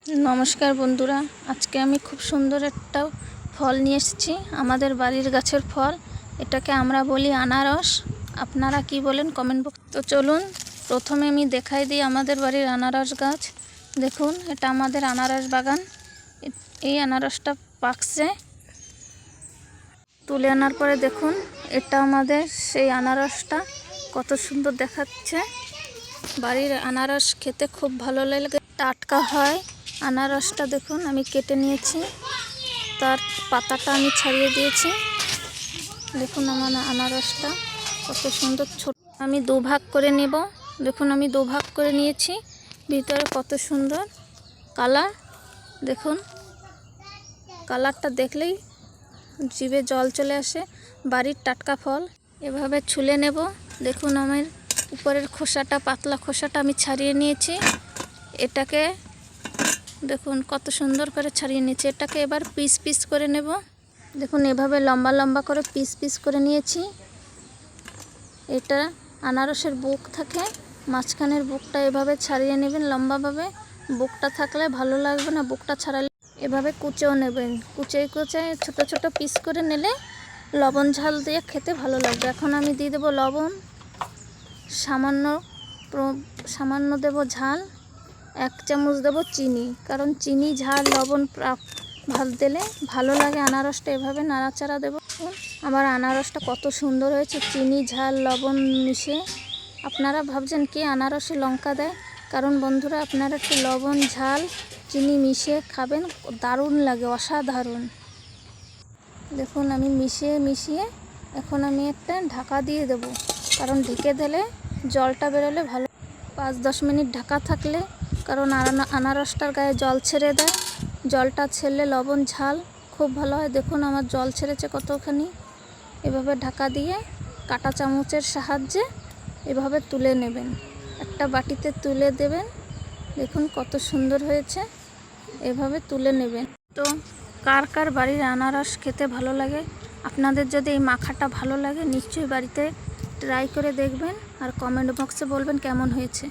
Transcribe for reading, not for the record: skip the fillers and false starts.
নমস্কার বন্ধুরা, আজকে আমি খুব সুন্দর একটা ফল নিয়ে এসেছি। আমাদের বাড়ির গাছের ফল, এটাকে আমরা বলি আনারস। আপনারা কি বলেন কমেন্ট বক্স। তো চলুন প্রথমে আমি দেখাই দিই আমাদের বাড়ির আনারস গাছ। দেখুন, এটা আমাদের আনারস বাগান। এই আনারসটা পাকছে, তুলে আনার পরে দেখুন এটা আমাদের সেই আনারসটা কত সুন্দর দেখাচ্ছে। বাড়ির আনারস খেতে খুব ভালো লাগে, টাটকা হয়। আনারসটা দেখুন আমি কেটে নিয়েছি, তার পাতাটা আমি ছাড়িয়ে দিয়েছি। দেখুন আমার আনারসটা কত সুন্দর ছোট। আমি দুভাগ করে নেব। দেখুন আমি দুভাগ করে নিয়েছি। ভিতরে কত সুন্দর কালার, দেখুন কালারটা দেখলেই জিভে জল চলে আসে। বাড়ির টাটকা ফল এভাবে ছুলে নেব। দেখুন আমার উপরের খোসাটা, পাতলা খোসাটা আমি ছাড়িয়ে নিয়েছি। এটাকে দেখুন কত সুন্দর করে ছাড়িয়ে নিয়েছি। এটাকে এবার পিস পিস করে নেব। দেখুন এভাবে লম্বা লম্বা করে পিস পিস করে নিয়েছি। এটা আনারসের বুক থাকে, মাঝখানের বুকটা এভাবে ছাড়িয়ে নেবেন লম্বাভাবে। বুকটা থাকলে ভালো লাগবে না, বুকটা ছাড়ালে এভাবে কুচেও নেবেন। কুচে ছোট ছোট পিস করে নিলে লবণ ঝাল দিয়ে খেতে ভালো লাগবে। এখন আমি দিয়ে দেবো লবণ, সামান্য দেব ঝাল, 1 চামচ দেবো চিনি, কারণ চিনি ঝাল লবণ ভালো দিলে ভালো লাগে। আনারসটা এভাবে নাড়াচাড়া দেবো। আমার আনারসটা কত সুন্দর হয়েছে চিনি ঝাল লবণ মিশে। আপনারা ভাবছেন কি আনারসে লঙ্কা দেয়? কারণ বন্ধুরা, আপনারা একটু লবণ ঝাল চিনি মিশিয়ে খাবেন, দারুণ লাগে, অসাধারণ। দেখুন আমি মিশিয়ে এখন আমি একটা ঢাকা দিয়ে দেব, কারণ ঢেকে দিলে জলটা বেরোলে ভালো। 5-10 মিনিট ঢাকা থাকলে, কারণ আনারসটার গায়ে জল ছেড়ে দেয়, জলটা ছেড়লে লবণ ঝাল খুব ভালো হয়। দেখুন আমার জল ছেড়েছে কতখানি। এভাবে ঢাকা দিয়ে কাঁটা চামচের সাহায্যে এভাবে তুলে নেবেন, একটা বাটিতে তুলে দেবেন। দেখুন কত সুন্দর হয়েছে, এভাবে তুলে নেবেন। তো কার কার বাড়ির আনারস খেতে ভালো লাগে? আপনাদের যদি এই মাখাটা ভালো লাগে নিশ্চয়ই বাড়িতে ট্রাই করে দেখবেন, আর কমেন্ট বক্সে বলবেন কেমন হয়েছে।